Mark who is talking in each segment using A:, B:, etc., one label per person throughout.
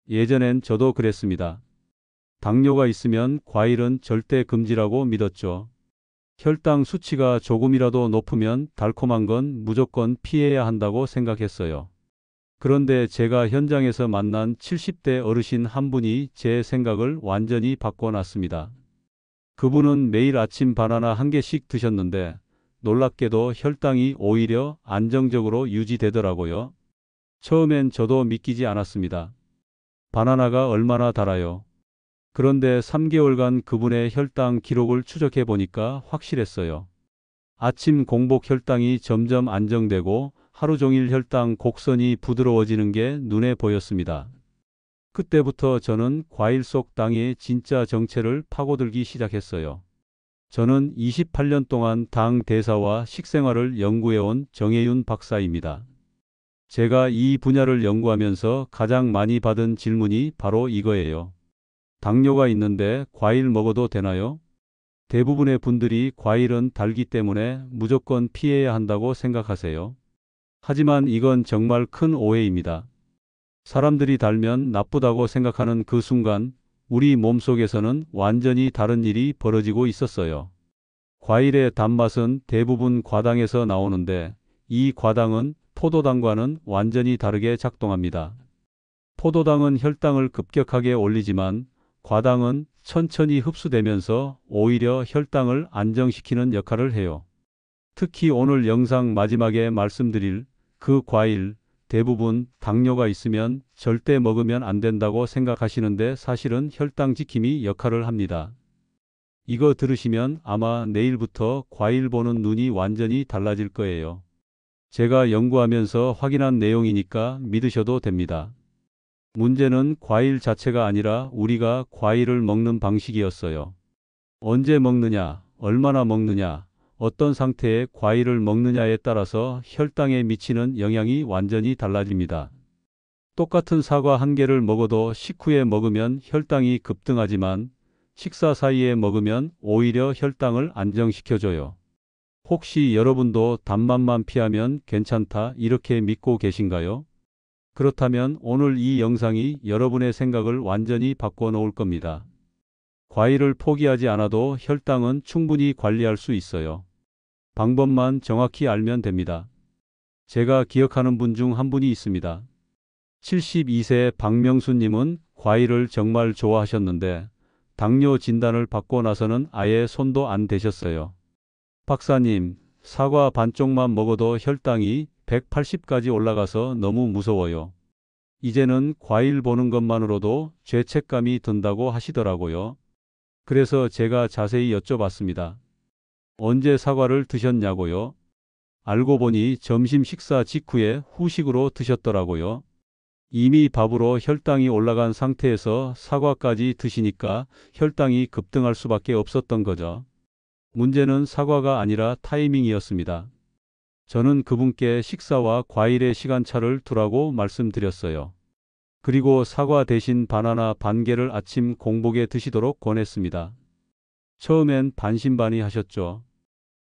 A: 예전엔 저도 그랬습니다. 당뇨가 있으면 과일은 절대 금지라고 믿었죠. 혈당 수치가 조금이라도 높으면 달콤한 건 무조건 피해야 한다고 생각했어요. 그런데 제가 현장에서 만난 70대 어르신 한 분이 제 생각을 완전히 바꿔놨습니다. 그분은 매일 아침 바나나 한 개씩 드셨는데 놀랍게도 혈당이 오히려 안정적으로 유지되더라고요. 처음엔 저도 믿기지 않았습니다. 바나나가 얼마나 달아요. 그런데 3개월간 그분의 혈당 기록을 추적해 보니까 확실했어요. 아침 공복 혈당이 점점 안정되고 하루 종일 혈당 곡선이 부드러워지는 게 눈에 보였습니다. 그때부터 저는 과일 속 당의 진짜 정체를 파고들기 시작했어요. 저는 28년 동안 당 대사와 식생활을 연구해온 정혜윤 박사입니다. 제가 이 분야를 연구하면서 가장 많이 받은 질문이 바로 이거예요. 당뇨가 있는데 과일 먹어도 되나요? 대부분의 분들이 과일은 달기 때문에 무조건 피해야 한다고 생각하세요. 하지만 이건 정말 큰 오해입니다. 사람들이 달면 나쁘다고 생각하는 그 순간 우리 몸속에서는 완전히 다른 일이 벌어지고 있었어요. 과일의 단맛은 대부분 과당에서 나오는데 이 과당은 포도당과는 완전히 다르게 작동합니다. 포도당은 혈당을 급격하게 올리지만 과당은 천천히 흡수되면서 오히려 혈당을 안정시키는 역할을 해요. 특히 오늘 영상 마지막에 말씀드릴 그 과일, 대부분 당뇨가 있으면 절대 먹으면 안 된다고 생각하시는데 사실은 혈당 지킴이 역할을 합니다. 이거 들으시면 아마 내일부터 과일 보는 눈이 완전히 달라질 거예요. 제가 연구하면서 확인한 내용이니까 믿으셔도 됩니다. 문제는 과일 자체가 아니라 우리가 과일을 먹는 방식이었어요. 언제 먹느냐, 얼마나 먹느냐, 어떤 상태의 과일을 먹느냐에 따라서 혈당에 미치는 영향이 완전히 달라집니다. 똑같은 사과 한 개를 먹어도 식후에 먹으면 혈당이 급등하지만 식사 사이에 먹으면 오히려 혈당을 안정시켜줘요. 혹시 여러분도 단맛만 피하면 괜찮다 이렇게 믿고 계신가요? 그렇다면 오늘 이 영상이 여러분의 생각을 완전히 바꿔 놓을 겁니다. 과일을 포기하지 않아도 혈당은 충분히 관리할 수 있어요. 방법만 정확히 알면 됩니다. 제가 기억하는 분 중 한 분이 있습니다. 72세 박명수님은 과일을 정말 좋아하셨는데 당뇨 진단을 받고 나서는 아예 손도 안 대셨어요. 박사님, 사과 반쪽만 먹어도 혈당이 180까지 올라가서 너무 무서워요. 이제는 과일 보는 것만으로도 죄책감이 든다고 하시더라고요. 그래서 제가 자세히 여쭤봤습니다. 언제 사과를 드셨냐고요? 알고 보니 점심 식사 직후에 후식으로 드셨더라고요. 이미 밥으로 혈당이 올라간 상태에서 사과까지 드시니까 혈당이 급등할 수밖에 없었던 거죠. 문제는 사과가 아니라 타이밍이었습니다. 저는 그분께 식사와 과일의 시간차를 두라고 말씀드렸어요. 그리고 사과 대신 바나나 반 개를 아침 공복에 드시도록 권했습니다. 처음엔 반신반의하셨죠.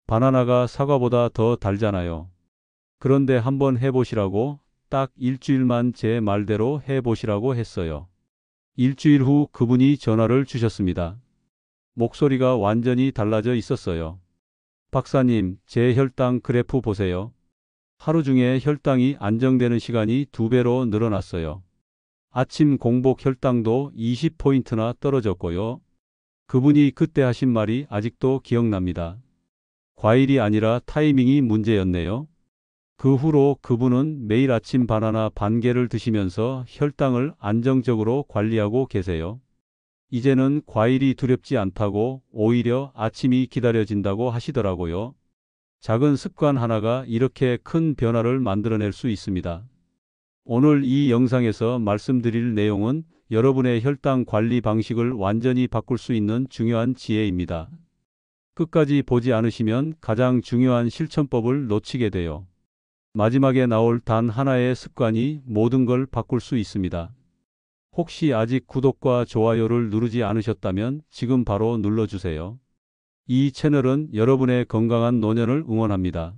A: 바나나가 사과보다 더 달잖아요. 그런데 한번 해보시라고 딱 일주일만 제 말대로 해보시라고 했어요. 일주일 후 그분이 전화를 주셨습니다. 목소리가 완전히 달라져 있었어요. 박사님, 제 혈당 그래프 보세요. 하루 중에 혈당이 안정되는 시간이 2배로 늘어났어요. 아침 공복 혈당도 20포인트나 떨어졌고요. 그분이 그때 하신 말이 아직도 기억납니다. 과일이 아니라 타이밍이 문제였네요. 그 후로 그분은 매일 아침 바나나 반 개를 드시면서 혈당을 안정적으로 관리하고 계세요. 이제는 과일이 두렵지 않다고 오히려 아침이 기다려진다고 하시더라고요. 작은 습관 하나가 이렇게 큰 변화를 만들어낼 수 있습니다. 오늘 이 영상에서 말씀드릴 내용은 여러분의 혈당 관리 방식을 완전히 바꿀 수 있는 중요한 지혜입니다. 끝까지 보지 않으시면 가장 중요한 실천법을 놓치게 돼요. 마지막에 나올 단 하나의 습관이 모든 걸 바꿀 수 있습니다. 혹시 아직 구독과 좋아요를 누르지 않으셨다면 지금 바로 눌러주세요. 이 채널은 여러분의 건강한 노년을 응원합니다.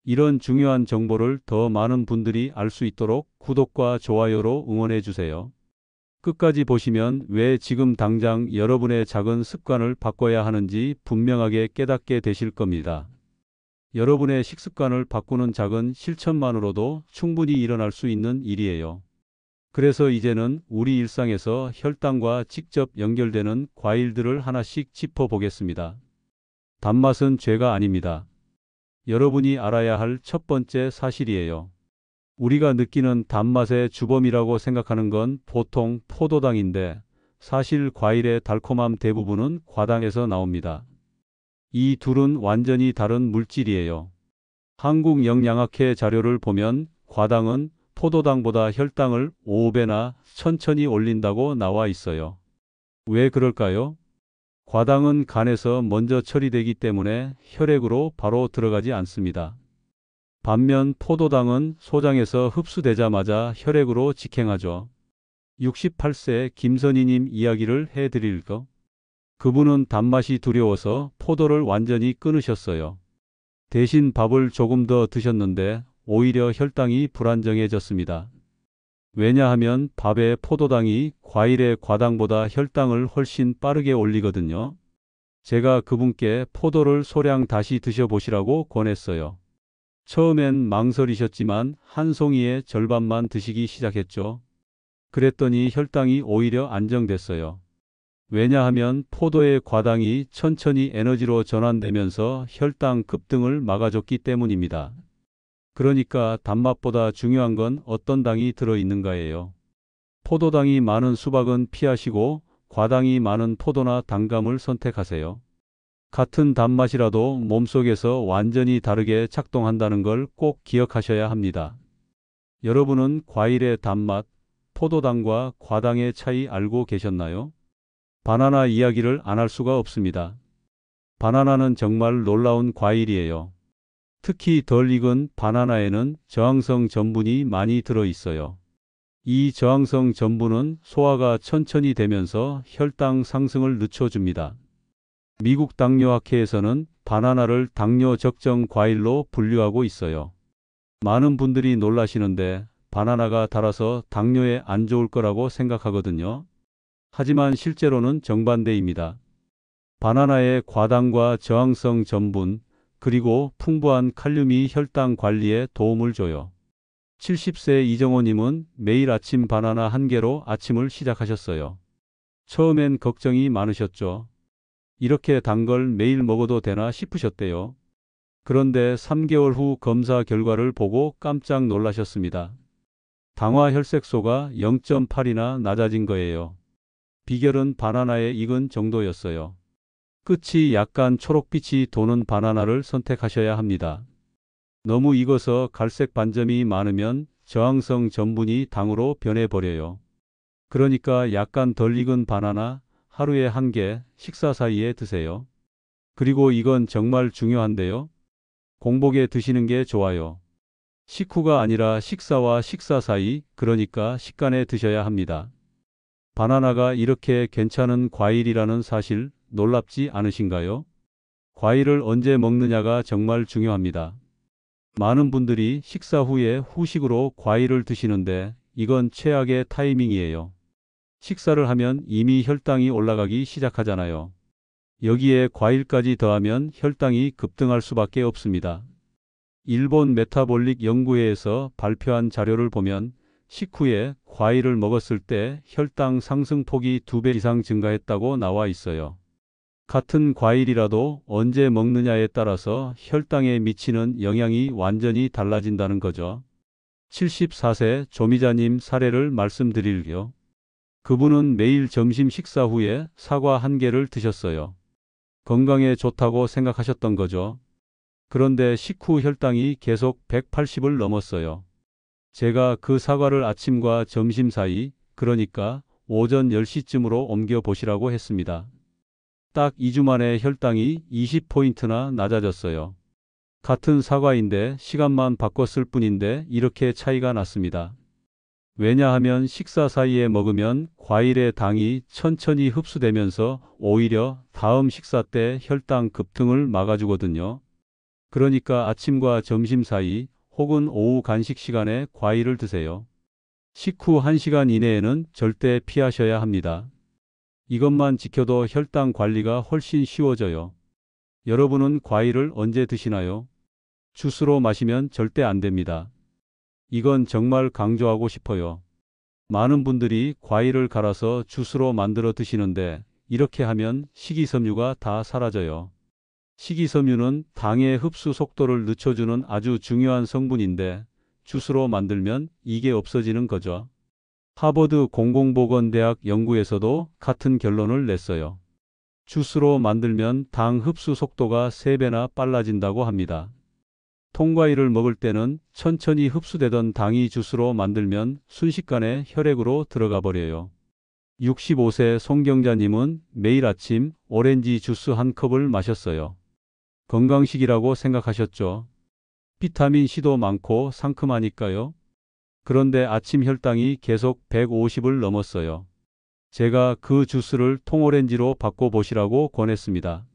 A: 이런 중요한 정보를 더 많은 분들이 알 수 있도록 구독과 좋아요로 응원해 주세요. 끝까지 보시면 왜 지금 당장 여러분의 작은 습관을 바꿔야 하는지 분명하게 깨닫게 되실 겁니다. 여러분의 식습관을 바꾸는 작은 실천만으로도 충분히 일어날 수 있는 일이에요. 그래서 이제는 우리 일상에서 혈당과 직접 연결되는 과일들을 하나씩 짚어보겠습니다. 단맛은 죄가 아닙니다. 여러분이 알아야 할 첫 번째 사실이에요. 우리가 느끼는 단맛의 주범이라고 생각하는 건 보통 포도당인데 사실 과일의 달콤함 대부분은 과당에서 나옵니다. 이 둘은 완전히 다른 물질이에요. 한국영양학회 자료를 보면 과당은 포도당보다 혈당을 5배나 천천히 올린다고 나와 있어요. 왜 그럴까요? 과당은 간에서 먼저 처리되기 때문에 혈액으로 바로 들어가지 않습니다. 반면 포도당은 소장에서 흡수되자마자 혈액으로 직행하죠. 68세 김선희님 이야기를 해드릴까? 그분은 단맛이 두려워서 포도를 완전히 끊으셨어요. 대신 밥을 조금 더 드셨는데 오히려 혈당이 불안정해졌습니다. 왜냐하면 밥의 포도당이 과일의 과당보다 혈당을 훨씬 빠르게 올리거든요. 제가 그분께 포도를 소량 다시 드셔보시라고 권했어요. 처음엔 망설이셨지만 한 송이의 절반만 드시기 시작했죠. 그랬더니 혈당이 오히려 안정됐어요. 왜냐하면 포도의 과당이 천천히 에너지로 전환되면서 혈당 급등을 막아줬기 때문입니다. 그러니까 단맛보다 중요한 건 어떤 당이 들어있는가예요. 포도당이 많은 수박은 피하시고 과당이 많은 포도나 단감을 선택하세요. 같은 단맛이라도 몸속에서 완전히 다르게 작동한다는 걸 꼭 기억하셔야 합니다. 여러분은 과일의 단맛, 포도당과 과당의 차이 알고 계셨나요? 바나나 이야기를 안 할 수가 없습니다. 바나나는 정말 놀라운 과일이에요. 특히 덜 익은 바나나에는 저항성 전분이 많이 들어 있어요. 이 저항성 전분은 소화가 천천히 되면서 혈당 상승을 늦춰줍니다. 미국 당뇨학회에서는 바나나를 당뇨 적정 과일로 분류하고 있어요. 많은 분들이 놀라시는데 바나나가 달아서 당뇨에 안 좋을 거라고 생각하거든요. 하지만 실제로는 정반대입니다. 바나나의 과당과 저항성 전분, 그리고 풍부한 칼륨이 혈당 관리에 도움을 줘요. 70세 이정호님은 매일 아침 바나나 한 개로 아침을 시작하셨어요. 처음엔 걱정이 많으셨죠. 이렇게 단 걸 매일 먹어도 되나 싶으셨대요. 그런데 3개월 후 검사 결과를 보고 깜짝 놀라셨습니다. 당화 혈색소가 0.8이나 낮아진 거예요. 비결은 바나나에 익은 정도였어요. 끝이 약간 초록빛이 도는 바나나를 선택하셔야 합니다. 너무 익어서 갈색 반점이 많으면 저항성 전분이 당으로 변해버려요. 그러니까 약간 덜 익은 바나나 하루에 한 개 식사 사이에 드세요. 그리고 이건 정말 중요한데요. 공복에 드시는 게 좋아요. 식후가 아니라 식사와 식사 사이, 그러니까 식간에 드셔야 합니다. 바나나가 이렇게 괜찮은 과일이라는 사실 놀랍지 않으신가요? 과일을 언제 먹느냐가 정말 중요합니다. 많은 분들이 식사 후에 후식으로 과일을 드시는데 이건 최악의 타이밍이에요. 식사를 하면 이미 혈당이 올라가기 시작하잖아요. 여기에 과일까지 더하면 혈당이 급등할 수밖에 없습니다. 일본 메타볼릭 연구회에서 발표한 자료를 보면 식후에 과일을 먹었을 때 혈당 상승폭이 2배 이상 증가했다고 나와 있어요. 같은 과일이라도 언제 먹느냐에 따라서 혈당에 미치는 영향이 완전히 달라진다는 거죠. 74세 조미자님 사례를 말씀드릴게요. 그분은 매일 점심 식사 후에 사과 한 개를 드셨어요. 건강에 좋다고 생각하셨던 거죠. 그런데 식후 혈당이 계속 180을 넘었어요. 제가 그 사과를 아침과 점심 사이, 그러니까 오전 10시쯤으로 옮겨 보시라고 했습니다. 딱 2주 만에 혈당이 20포인트나 낮아졌어요. 같은 사과인데 시간만 바꿨을 뿐인데 이렇게 차이가 났습니다. 왜냐하면 식사 사이에 먹으면 과일의 당이 천천히 흡수되면서 오히려 다음 식사 때 혈당 급등을 막아주거든요. 그러니까 아침과 점심 사이 혹은 오후 간식 시간에 과일을 드세요. 식후 1시간 이내에는 절대 피하셔야 합니다. 이것만 지켜도 혈당 관리가 훨씬 쉬워져요. 여러분은 과일을 언제 드시나요? 주스로 마시면 절대 안 됩니다. 이건 정말 강조하고 싶어요. 많은 분들이 과일을 갈아서 주스로 만들어 드시는데 이렇게 하면 식이섬유가 다 사라져요. 식이섬유는 당의 흡수 속도를 늦춰주는 아주 중요한 성분인데 주스로 만들면 이게 없어지는 거죠. 하버드 공공보건대학 연구에서도 같은 결론을 냈어요. 주스로 만들면 당 흡수 속도가 3배나 빨라진다고 합니다. 통과일을 먹을 때는 천천히 흡수되던 당이 주스로 만들면 순식간에 혈액으로 들어가 버려요. 65세 송경자님은 매일 아침 오렌지 주스 한 컵을 마셨어요. 건강식이라고 생각하셨죠? 비타민C도 많고 상큼하니까요. 그런데 아침 혈당이 계속 150을 넘었어요. 제가 그 주스를 통오렌지로 바꿔보시라고 권했습니다.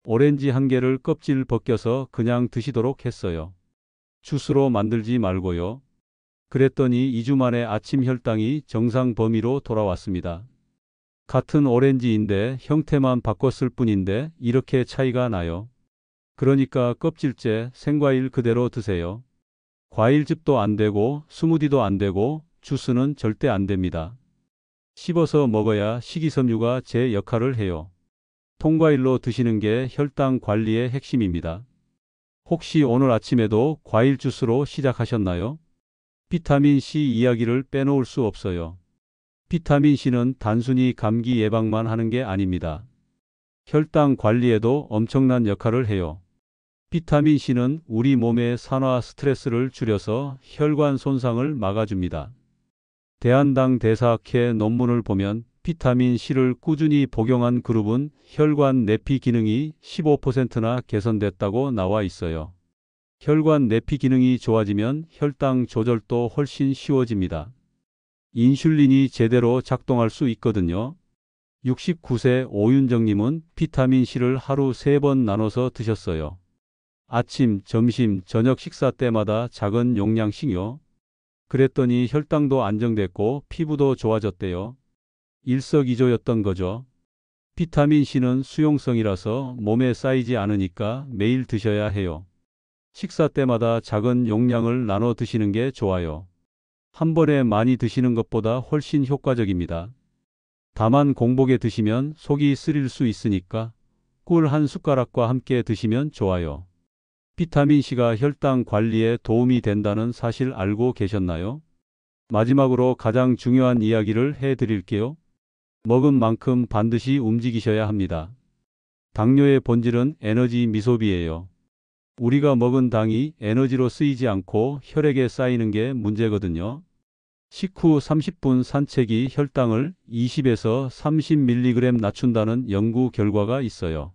A: 오렌지 한 개를 껍질 벗겨서 그냥 드시도록 했어요. 주스로 만들지 말고요. 그랬더니 2주 만에 아침 혈당이 정상 범위로 돌아왔습니다. 같은 오렌지인데 형태만 바꿨을 뿐인데 이렇게 차이가 나요. 그러니까 껍질째 생과일 그대로 드세요. 과일즙도 안 되고 스무디도 안 되고 주스는 절대 안 됩니다. 씹어서 먹어야 식이섬유가 제 역할을 해요. 통과일로 드시는 게 혈당 관리의 핵심입니다. 혹시 오늘 아침에도 과일 주스로 시작하셨나요? 비타민C 이야기를 빼놓을 수 없어요. 비타민C는 단순히 감기 예방만 하는 게 아닙니다. 혈당 관리에도 엄청난 역할을 해요. 비타민C는 우리 몸의 산화 스트레스를 줄여서 혈관 손상을 막아줍니다. 대한당 대사학회 논문을 보면 비타민C를 꾸준히 복용한 그룹은 혈관 내피 기능이 15%나 개선됐다고 나와 있어요. 혈관 내피 기능이 좋아지면 혈당 조절도 훨씬 쉬워집니다. 인슐린이 제대로 작동할 수 있거든요. 69세 오윤정님은 비타민C를 하루 3번 나눠서 드셨어요. 아침, 점심, 저녁 식사 때마다 작은 용량씩요. 그랬더니 혈당도 안정됐고 피부도 좋아졌대요. 일석이조였던 거죠. 비타민C는 수용성이라서 몸에 쌓이지 않으니까 매일 드셔야 해요. 식사 때마다 작은 용량을 나눠 드시는 게 좋아요. 한 번에 많이 드시는 것보다 훨씬 효과적입니다. 다만 공복에 드시면 속이 쓰릴 수 있으니까 꿀 한 숟가락과 함께 드시면 좋아요. 비타민C가 혈당 관리에 도움이 된다는 사실 알고 계셨나요? 마지막으로 가장 중요한 이야기를 해드릴게요. 먹은 만큼 반드시 움직이셔야 합니다. 당뇨의 본질은 에너지 미소비예요. 우리가 먹은 당이 에너지로 쓰이지 않고 혈액에 쌓이는 게 문제거든요. 식후 30분 산책이 혈당을 20에서 30mg 낮춘다는 연구 결과가 있어요.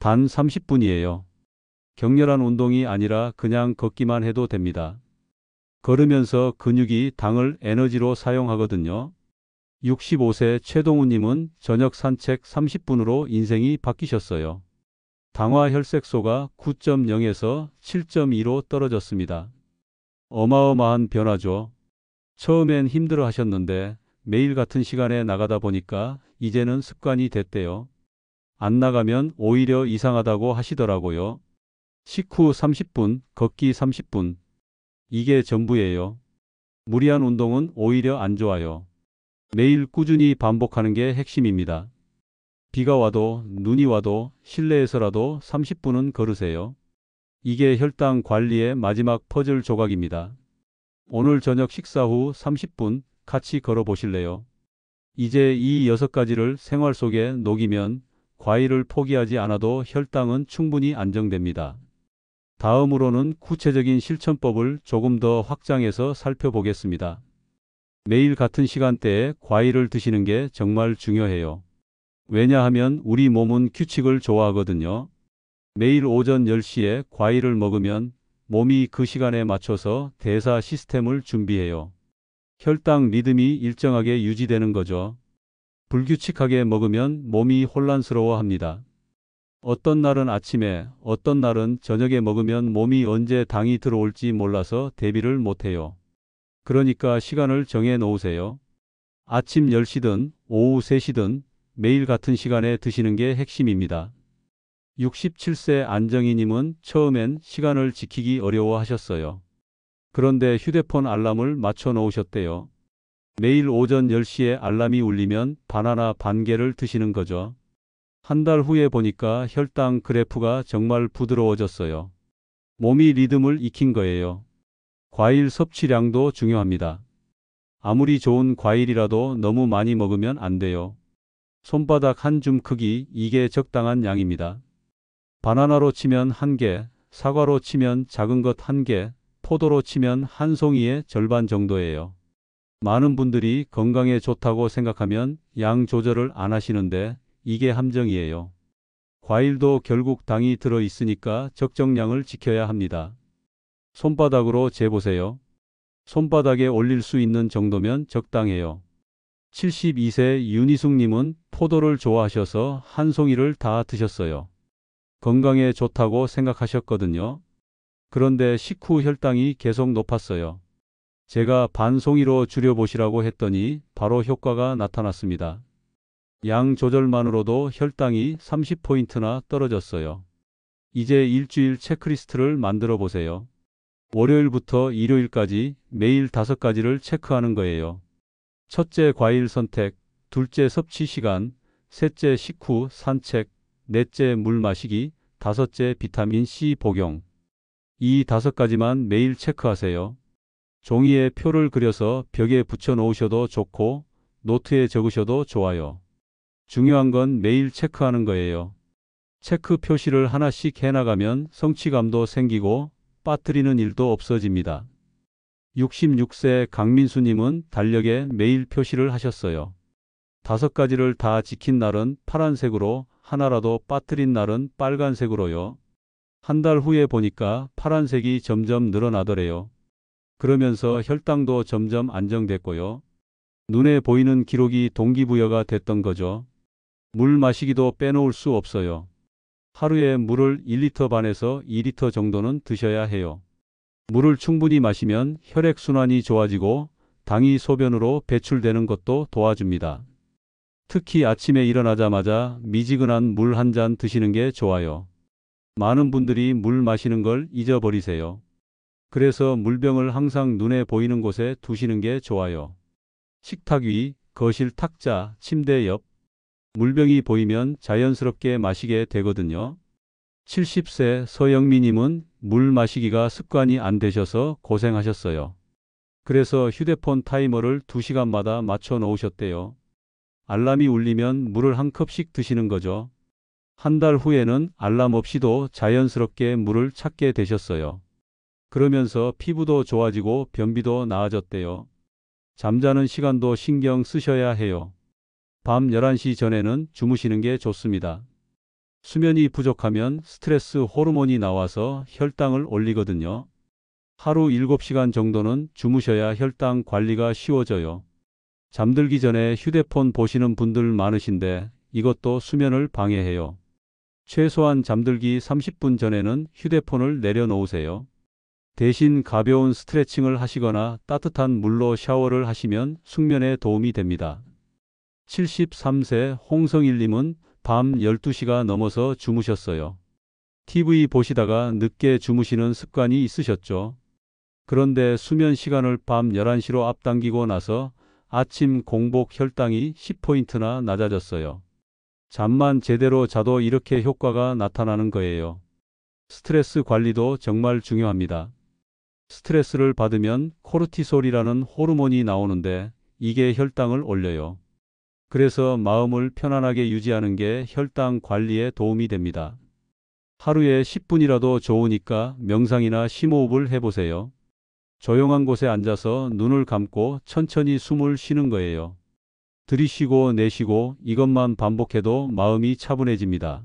A: 단 30분이에요. 격렬한 운동이 아니라 그냥 걷기만 해도 됩니다. 걸으면서 근육이 당을 에너지로 사용하거든요. 65세 최동우님은 저녁 산책 30분으로 인생이 바뀌셨어요. 당화 혈색소가 9.0에서 7.2로 떨어졌습니다. 어마어마한 변화죠. 처음엔 힘들어 하셨는데 매일 같은 시간에 나가다 보니까 이제는 습관이 됐대요. 안 나가면 오히려 이상하다고 하시더라고요. 식후 30분, 걷기 30분. 이게 전부예요. 무리한 운동은 오히려 안 좋아요. 매일 꾸준히 반복하는 게 핵심입니다. 비가 와도 눈이 와도 실내에서라도 30분은 걸으세요. 이게 혈당 관리의 마지막 퍼즐 조각입니다. 오늘 저녁 식사 후 30분 같이 걸어 보실래요? 이제 이 6가지를 생활 속에 녹이면 과일을 포기하지 않아도 혈당은 충분히 안정됩니다. 다음으로는 구체적인 실천법을 조금 더 확장해서 살펴보겠습니다. 매일 같은 시간대에 과일을 드시는 게 정말 중요해요. 왜냐하면 우리 몸은 규칙을 좋아하거든요. 매일 오전 10시에 과일을 먹으면 몸이 그 시간에 맞춰서 대사 시스템을 준비해요. 혈당 리듬이 일정하게 유지되는 거죠. 불규칙하게 먹으면 몸이 혼란스러워합니다. 어떤 날은 아침에, 어떤 날은 저녁에 먹으면 몸이 언제 당이 들어올지 몰라서 대비를 못해요. 그러니까 시간을 정해 놓으세요. 아침 10시든 오후 3시든 매일 같은 시간에 드시는 게 핵심입니다. 67세 안정희님은 처음엔 시간을 지키기 어려워하셨어요. 그런데 휴대폰 알람을 맞춰 놓으셨대요. 매일 오전 10시에 알람이 울리면 바나나 반 개를 드시는 거죠. 한 달 후에 보니까 혈당 그래프가 정말 부드러워졌어요. 몸이 리듬을 익힌 거예요. 과일 섭취량도 중요합니다. 아무리 좋은 과일이라도 너무 많이 먹으면 안 돼요. 손바닥 한 줌 크기, 이게 적당한 양입니다. 바나나로 치면 1개, 사과로 치면 작은 것 1개, 포도로 치면 한 송이의 절반 정도예요. 많은 분들이 건강에 좋다고 생각하면 양 조절을 안 하시는데 이게 함정이에요. 과일도 결국 당이 들어 있으니까 적정량을 지켜야 합니다. 손바닥으로 재보세요. 손바닥에 올릴 수 있는 정도면 적당해요. 72세 윤희숙님은 포도를 좋아하셔서 한 송이를 다 드셨어요. 건강에 좋다고 생각하셨거든요. 그런데 식후 혈당이 계속 높았어요. 제가 반 송이로 줄여보시라고 했더니 바로 효과가 나타났습니다. 양 조절만으로도 혈당이 30포인트나 떨어졌어요. 이제 일주일 체크리스트를 만들어 보세요. 월요일부터 일요일까지 매일 5가지를 체크하는 거예요. 첫째, 과일 선택. 둘째, 섭취 시간. 셋째, 식후 산책. 넷째, 물 마시기. 다섯째, 비타민 C 복용. 이 5가지만 매일 체크하세요. 종이에 표를 그려서 벽에 붙여 놓으셔도 좋고 노트에 적으셔도 좋아요. 중요한 건 매일 체크하는 거예요. 체크 표시를 하나씩 해나가면 성취감도 생기고 빠뜨리는 일도 없어집니다. 66세 강민수님은 달력에 매일 표시를 하셨어요. 5가지를 다 지킨 날은 파란색으로, 하나라도 빠뜨린 날은 빨간색으로요. 한 달 후에 보니까 파란색이 점점 늘어나더래요. 그러면서 혈당도 점점 안정됐고요. 눈에 보이는 기록이 동기부여가 됐던 거죠. 물 마시기도 빼놓을 수 없어요. 하루에 물을 1리터 반에서 2리터 정도는 드셔야 해요. 물을 충분히 마시면 혈액순환이 좋아지고 당이 소변으로 배출되는 것도 도와줍니다. 특히 아침에 일어나자마자 미지근한 물 한 잔 드시는 게 좋아요. 많은 분들이 물 마시는 걸 잊어버리세요. 그래서 물병을 항상 눈에 보이는 곳에 두시는 게 좋아요. 식탁 위, 거실 탁자, 침대 옆. 물병이 보이면 자연스럽게 마시게 되거든요. 70세 서영미님은 물 마시기가 습관이 안 되셔서 고생하셨어요. 그래서 휴대폰 타이머를 2시간마다 맞춰 놓으셨대요. 알람이 울리면 물을 한 컵씩 드시는 거죠. 한 달 후에는 알람 없이도 자연스럽게 물을 찾게 되셨어요. 그러면서 피부도 좋아지고 변비도 나아졌대요. 잠자는 시간도 신경 쓰셔야 해요. 밤 11시 전에는 주무시는 게 좋습니다. 수면이 부족하면 스트레스 호르몬이 나와서 혈당을 올리거든요. 하루 7시간 정도는 주무셔야 혈당 관리가 쉬워져요. 잠들기 전에 휴대폰 보시는 분들 많으신데 이것도 수면을 방해해요. 최소한 잠들기 30분 전에는 휴대폰을 내려놓으세요. 대신 가벼운 스트레칭을 하시거나 따뜻한 물로 샤워를 하시면 숙면에 도움이 됩니다. 73세 홍성일님은 밤 12시가 넘어서 주무셨어요. TV 보시다가 늦게 주무시는 습관이 있으셨죠. 그런데 수면 시간을 밤 11시로 앞당기고 나서 아침 공복 혈당이 10포인트나 낮아졌어요. 잠만 제대로 자도 이렇게 효과가 나타나는 거예요. 스트레스 관리도 정말 중요합니다. 스트레스를 받으면 코르티솔이라는 호르몬이 나오는데 이게 혈당을 올려요. 그래서 마음을 편안하게 유지하는 게 혈당 관리에 도움이 됩니다. 하루에 10분이라도 좋으니까 명상이나 심호흡을 해보세요. 조용한 곳에 앉아서 눈을 감고 천천히 숨을 쉬는 거예요. 들이쉬고 내쉬고 이것만 반복해도 마음이 차분해집니다.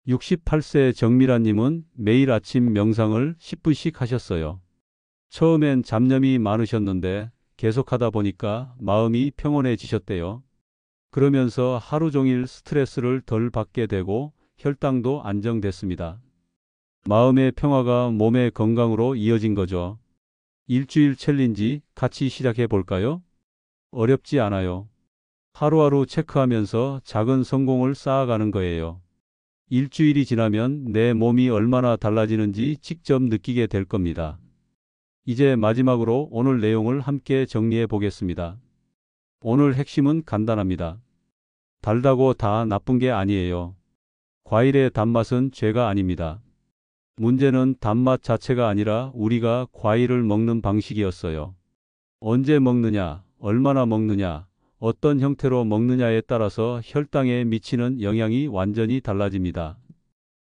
A: 68세 정미라님은 매일 아침 명상을 10분씩 하셨어요. 처음엔 잡념이 많으셨는데 계속하다 보니까 마음이 평온해지셨대요. 그러면서 하루 종일 스트레스를 덜 받게 되고 혈당도 안정됐습니다. 마음의 평화가 몸의 건강으로 이어진 거죠. 일주일 챌린지 같이 시작해 볼까요? 어렵지 않아요. 하루하루 체크하면서 작은 성공을 쌓아가는 거예요. 일주일이 지나면 내 몸이 얼마나 달라지는지 직접 느끼게 될 겁니다. 이제 마지막으로 오늘 내용을 함께 정리해 보겠습니다. 오늘 핵심은 간단합니다. 달다고 다 나쁜 게 아니에요. 과일의 단맛은 죄가 아닙니다. 문제는 단맛 자체가 아니라 우리가 과일을 먹는 방식이었어요. 언제 먹느냐, 얼마나 먹느냐, 어떤 형태로 먹느냐에 따라서 혈당에 미치는 영향이 완전히 달라집니다.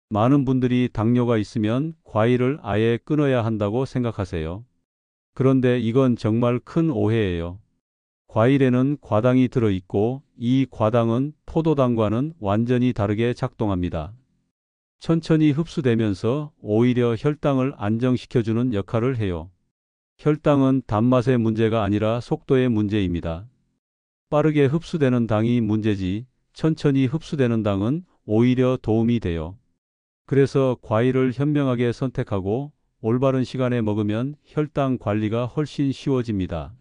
A: 많은 분들이 당뇨가 있으면 과일을 아예 끊어야 한다고 생각하세요. 그런데 이건 정말 큰 오해예요. 과일에는 과당이 들어있고 이 과당은 포도당과는 완전히 다르게 작동합니다. 천천히 흡수되면서 오히려 혈당을 안정시켜주는 역할을 해요. 혈당은 단맛의 문제가 아니라 속도의 문제입니다. 빠르게 흡수되는 당이 문제지 천천히 흡수되는 당은 오히려 도움이 돼요. 그래서 과일을 현명하게 선택하고 올바른 시간에 먹으면 혈당 관리가 훨씬 쉬워집니다.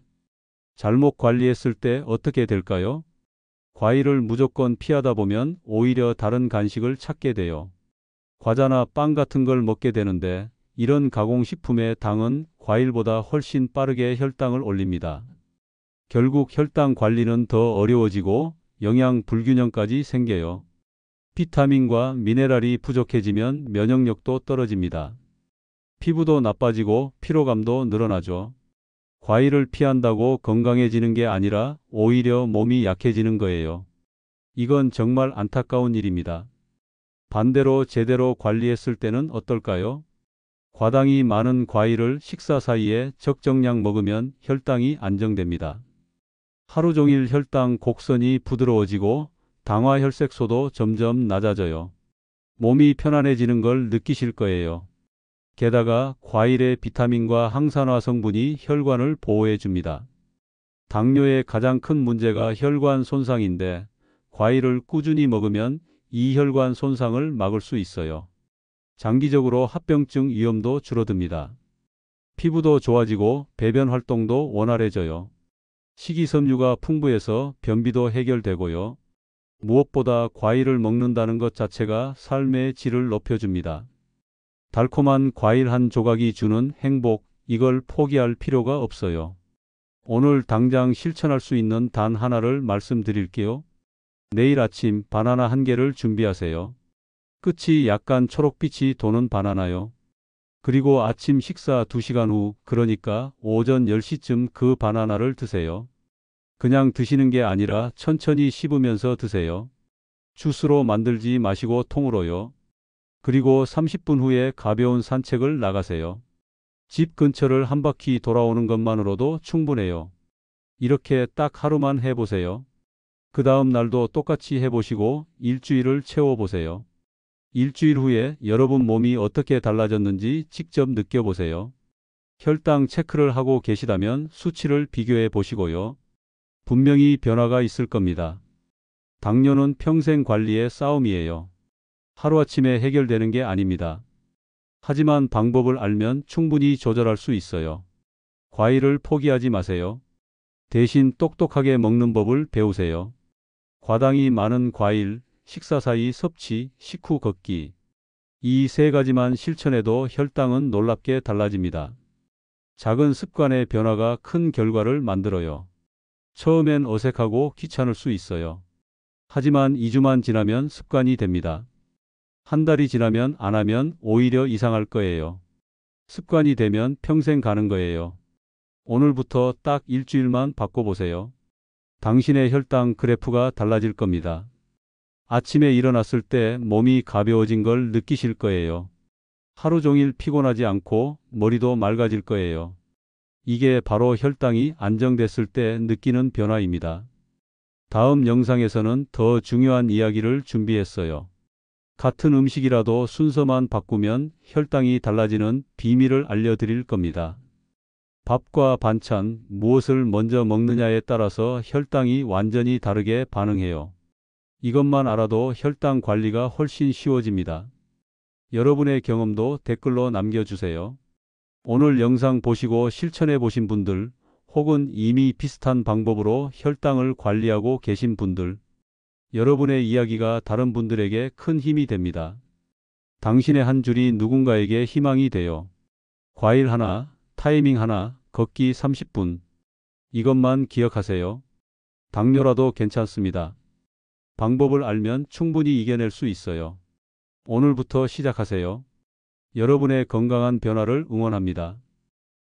A: 잘못 관리했을 때 어떻게 될까요? 과일을 무조건 피하다 보면 오히려 다른 간식을 찾게 돼요. 과자나 빵 같은 걸 먹게 되는데 이런 가공식품의 당은 과일보다 훨씬 빠르게 혈당을 올립니다. 결국 혈당 관리는 더 어려워지고 영양 불균형까지 생겨요. 비타민과 미네랄이 부족해지면 면역력도 떨어집니다. 피부도 나빠지고 피로감도 늘어나죠. 과일을 피한다고 건강해지는 게 아니라 오히려 몸이 약해지는 거예요. 이건 정말 안타까운 일입니다. 반대로 제대로 관리했을 때는 어떨까요? 과당이 많은 과일을 식사 사이에 적정량 먹으면 혈당이 안정됩니다. 하루 종일 혈당 곡선이 부드러워지고 당화혈색소도 점점 낮아져요. 몸이 편안해지는 걸 느끼실 거예요. 게다가 과일의 비타민과 항산화 성분이 혈관을 보호해 줍니다. 당뇨의 가장 큰 문제가 혈관 손상인데 과일을 꾸준히 먹으면 이 혈관 손상을 막을 수 있어요. 장기적으로 합병증 위험도 줄어듭니다. 피부도 좋아지고 배변 활동도 원활해져요. 식이섬유가 풍부해서 변비도 해결되고요. 무엇보다 과일을 먹는다는 것 자체가 삶의 질을 높여줍니다. 달콤한 과일 한 조각이 주는 행복, 이걸 포기할 필요가 없어요. 오늘 당장 실천할 수 있는 단 하나를 말씀드릴게요. 내일 아침 바나나 한 개를 준비하세요. 끝이 약간 초록빛이 도는 바나나요. 그리고 아침 식사 2시간 후, 그러니까 오전 10시쯤 그 바나나를 드세요. 그냥 드시는 게 아니라 천천히 씹으면서 드세요. 주스로 만들지 마시고 통으로요. 그리고 30분 후에 가벼운 산책을 나가세요. 집 근처를 한 바퀴 돌아오는 것만으로도 충분해요. 이렇게 딱 하루만 해보세요. 그 다음 날도 똑같이 해보시고 일주일을 채워보세요. 일주일 후에 여러분 몸이 어떻게 달라졌는지 직접 느껴보세요. 혈당 체크를 하고 계시다면 수치를 비교해 보시고요. 분명히 변화가 있을 겁니다. 당뇨는 평생 관리의 싸움이에요. 하루아침에 해결되는 게 아닙니다. 하지만 방법을 알면 충분히 조절할 수 있어요. 과일을 포기하지 마세요. 대신 똑똑하게 먹는 법을 배우세요. 과당이 많은 과일, 식사 사이 섭취, 식후 걷기. 이 세 가지만 실천해도 혈당은 놀랍게 달라집니다. 작은 습관의 변화가 큰 결과를 만들어요. 처음엔 어색하고 귀찮을 수 있어요. 하지만 2주만 지나면 습관이 됩니다. 한 달이 지나면 안 하면 오히려 이상할 거예요. 습관이 되면 평생 가는 거예요. 오늘부터 딱 일주일만 바꿔보세요. 당신의 혈당 그래프가 달라질 겁니다. 아침에 일어났을 때 몸이 가벼워진 걸 느끼실 거예요. 하루 종일 피곤하지 않고 머리도 맑아질 거예요. 이게 바로 혈당이 안정됐을 때 느끼는 변화입니다. 다음 영상에서는 더 중요한 이야기를 준비했어요. 같은 음식이라도 순서만 바꾸면 혈당이 달라지는 비밀을 알려드릴 겁니다. 밥과 반찬, 무엇을 먼저 먹느냐에 따라서 혈당이 완전히 다르게 반응해요. 이것만 알아도 혈당 관리가 훨씬 쉬워집니다. 여러분의 경험도 댓글로 남겨주세요. 오늘 영상 보시고 실천해 보신 분들, 혹은 이미 비슷한 방법으로 혈당을 관리하고 계신 분들, 여러분의 이야기가 다른 분들에게 큰 힘이 됩니다. 당신의 한 줄이 누군가에게 희망이 돼요. 과일 하나, 타이밍 하나, 걷기 30분. 이것만 기억하세요. 당뇨라도 괜찮습니다. 방법을 알면 충분히 이겨낼 수 있어요. 오늘부터 시작하세요. 여러분의 건강한 변화를 응원합니다.